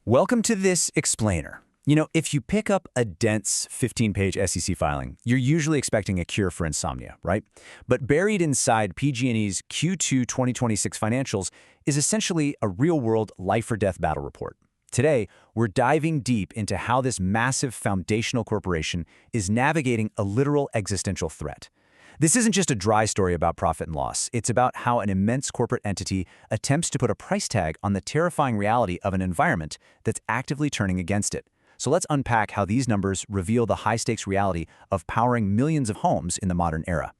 Welcome to this explainer. If you pick up a dense 15-page SEC filing, you're usually expecting a cure for insomnia, right? But buried inside PG&E's Q2 2026 financials is essentially a real-world life-or-death battle report. Today, we're diving deep into how this massive foundational corporation is navigating a literal existential threat. This isn't just a dry story about profit and loss. It's about how an immense corporate entity attempts to put a price tag on the terrifying reality of an environment that's actively turning against it. So let's unpack how these numbers reveal the high-stakes reality of powering millions of homes in the modern era.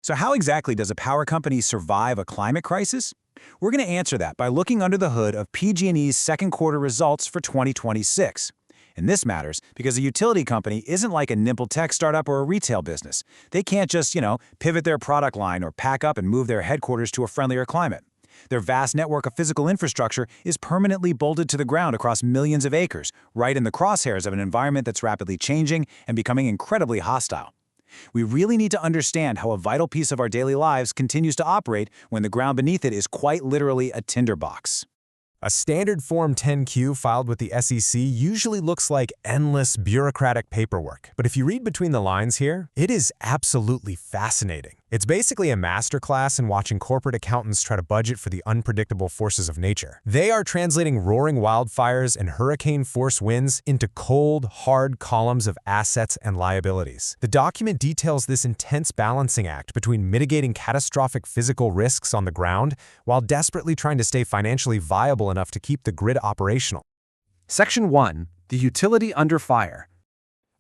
So how exactly does a power company survive a climate crisis? We're going to answer that by looking under the hood of PG&E's second quarter results for 2026. And this matters because a utility company isn't like a nimble tech startup or a retail business. They can't just, pivot their product line or pack up and move their headquarters to a friendlier climate. Their vast network of physical infrastructure is permanently bolted to the ground across millions of acres, right in the crosshairs of an environment that's rapidly changing and becoming incredibly hostile. We really need to understand how a vital piece of our daily lives continues to operate when the ground beneath it is quite literally a tinderbox. A standard Form 10-Q filed with the SEC usually looks like endless bureaucratic paperwork. But if you read between the lines here, it is absolutely fascinating. It's basically a masterclass in watching corporate accountants try to budget for the unpredictable forces of nature. They are translating roaring wildfires and hurricane-force winds into cold, hard columns of assets and liabilities. The document details this intense balancing act between mitigating catastrophic physical risks on the ground while desperately trying to stay financially viable enough to keep the grid operational. Section 1. The utility under fire.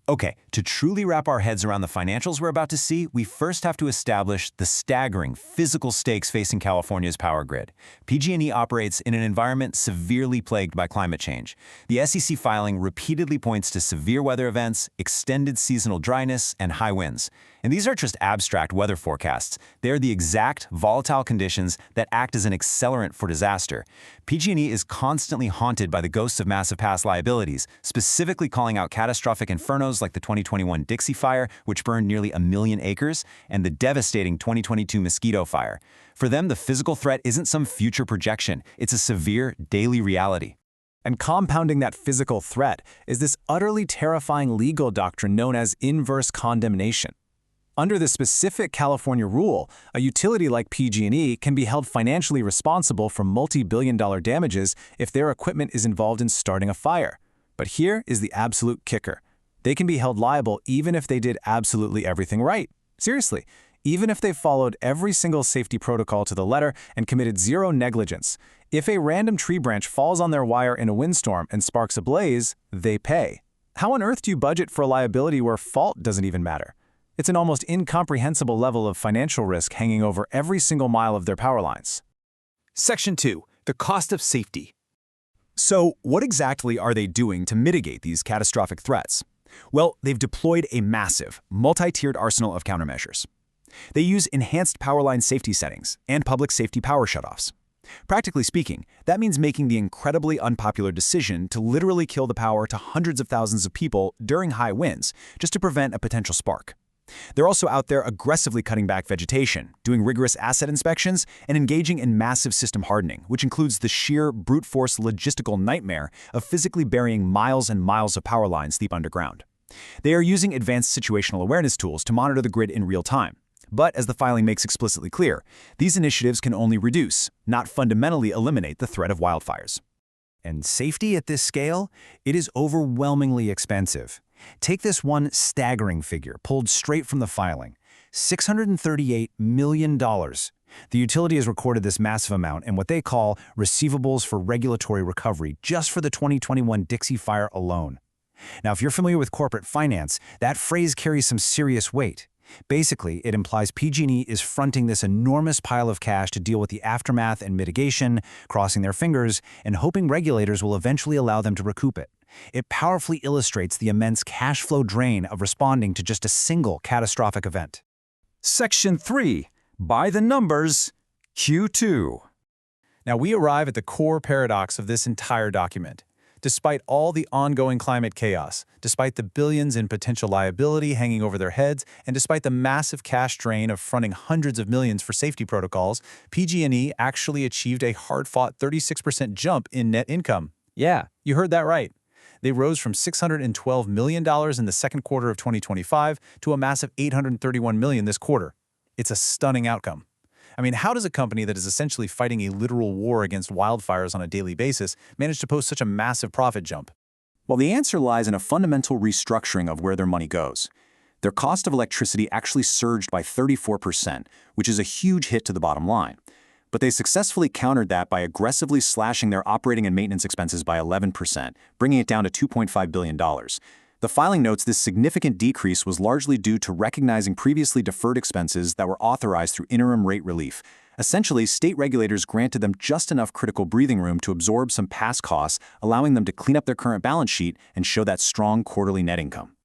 Okay, to truly wrap our heads around the financials we're about to see, we first have to establish the staggering physical stakes facing California's power grid. PG&E operates in an environment severely plagued by climate change. The SEC filing repeatedly points to severe weather events, extended seasonal dryness, and high winds. And these aren't just abstract weather forecasts. They're the exact volatile conditions that act as an accelerant for disaster. PG&E is constantly haunted by the ghosts of massive past liabilities, specifically calling out catastrophic infernos like the 2021 Dixie Fire, which burned nearly 1 million acres, and the devastating 2022 Mosquito Fire. For them, the physical threat isn't some future projection. It's a severe daily reality. And compounding that physical threat is this utterly terrifying legal doctrine known as inverse condemnation. Under the specific California rule, a utility like PG&E can be held financially responsible for multi-billion-dollar damages if their equipment is involved in starting a fire. But here is the absolute kicker. They can be held liable even if they did absolutely everything right. Seriously, even if they followed every single safety protocol to the letter and committed zero negligence. If a random tree branch falls on their wire in a windstorm and sparks a blaze, they pay. How on earth do you budget for a liability where fault doesn't even matter? It's an almost incomprehensible level of financial risk hanging over every single mile of their power lines. Section 2. The cost of safety. So, what exactly are they doing to mitigate these catastrophic threats? Well, they've deployed a massive, multi-tiered arsenal of countermeasures. They use enhanced power line safety settings and public safety power shutoffs. Practically speaking, that means making the incredibly unpopular decision to literally kill the power to hundreds of thousands of people during high winds just to prevent a potential spark. They're also out there aggressively cutting back vegetation, doing rigorous asset inspections, and engaging in massive system hardening, which includes the sheer brute force logistical nightmare of physically burying miles and miles of power lines deep underground. They are using advanced situational awareness tools to monitor the grid in real time. But as the filing makes explicitly clear, these initiatives can only reduce, not fundamentally eliminate the threat of wildfires. And safety at this scale? It is overwhelmingly expensive. Take this one staggering figure pulled straight from the filing, $638 million. The utility has recorded this massive amount in what they call receivables for regulatory recovery just for the 2021 Dixie Fire alone. Now, if you're familiar with corporate finance, that phrase carries some serious weight. Basically, it implies PG&E is fronting this enormous pile of cash to deal with the aftermath and mitigation, crossing their fingers, and hoping regulators will eventually allow them to recoup it. It powerfully illustrates the immense cash flow drain of responding to just a single catastrophic event. Section 3. By the numbers, Q2. Now we arrive at the core paradox of this entire document. Despite all the ongoing climate chaos, despite the billions in potential liability hanging over their heads, and despite the massive cash drain of fronting hundreds of millions for safety protocols, PG&E actually achieved a hard-fought 36% jump in net income. Yeah, you heard that right. They rose from $612 million in the second quarter of 2025 to a massive $831 million this quarter. It's a stunning outcome. I mean, how does a company that is essentially fighting a literal war against wildfires on a daily basis manage to post such a massive profit jump? Well, the answer lies in a fundamental restructuring of where their money goes. Their cost of electricity actually surged by 34%, which is a huge hit to the bottom line. But they successfully countered that by aggressively slashing their operating and maintenance expenses by 11%, bringing it down to $2.5 billion. The filing notes this significant decrease was largely due to recognizing previously deferred expenses that were authorized through interim rate relief. Essentially, state regulators granted them just enough critical breathing room to absorb some past costs, allowing them to clean up their current balance sheet and show that strong quarterly net income.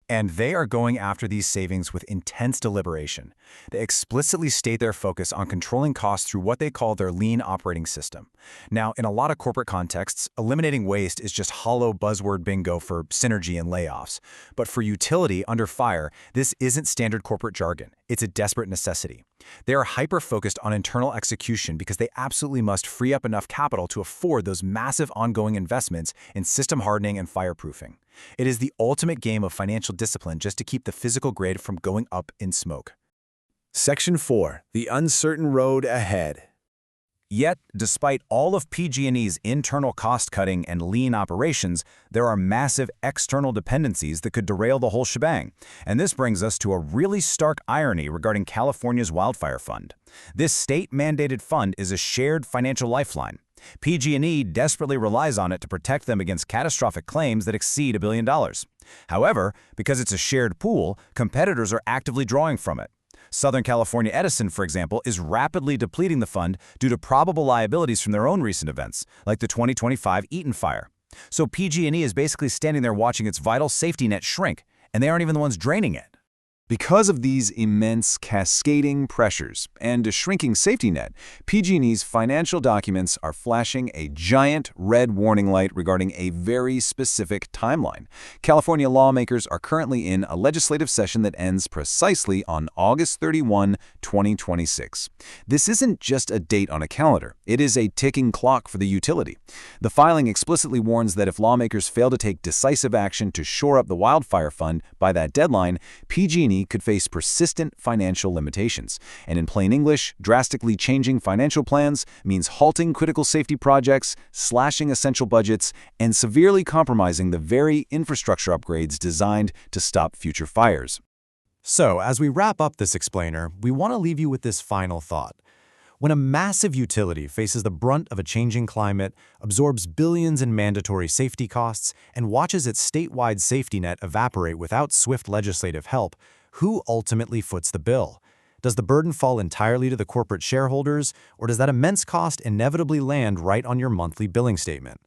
And they are going after these savings with intense deliberation. They explicitly state their focus on controlling costs through what they call their lean operating system. Now, in a lot of corporate contexts, eliminating waste is just hollow buzzword bingo for synergy and layoffs. But for utility under fire, this isn't standard corporate jargon. It's a desperate necessity. They are hyper-focused on internal execution because they absolutely must free up enough capital to afford those massive ongoing investments in system hardening and fireproofing. It is the ultimate game of financial discipline just to keep the physical grid from going up in smoke. Section 4. The uncertain road ahead. Yet, despite all of PG&E's internal cost-cutting and lean operations, there are massive external dependencies that could derail the whole shebang. And this brings us to a really stark irony regarding California's wildfire fund. This state-mandated fund is a shared financial lifeline. PG&E desperately relies on it to protect them against catastrophic claims that exceed $1 billion. However, because it's a shared pool, competitors are actively drawing from it. Southern California Edison, for example, is rapidly depleting the fund due to probable liabilities from their own recent events, like the 2025 Eaton fire. So PG&E is basically standing there watching its vital safety net shrink, and they aren't even the ones draining it. Because of these immense cascading pressures and a shrinking safety net, PG&E's financial documents are flashing a giant red warning light regarding a very specific timeline. California lawmakers are currently in a legislative session that ends precisely on August 31, 2026. This isn't just a date on a calendar. It is a ticking clock for the utility. The filing explicitly warns that if lawmakers fail to take decisive action to shore up the wildfire fund by that deadline, PG&E could face persistent financial limitations. And in plain English, drastically changing financial plans means halting critical safety projects, slashing essential budgets, and severely compromising the very infrastructure upgrades designed to stop future fires. So, as we wrap up this explainer, we want to leave you with this final thought. When a massive utility faces the brunt of a changing climate, absorbs billions in mandatory safety costs, and watches its statewide safety net evaporate without swift legislative help, who ultimately foots the bill? Does the burden fall entirely to the corporate shareholders, or does that immense cost inevitably land right on your monthly billing statement?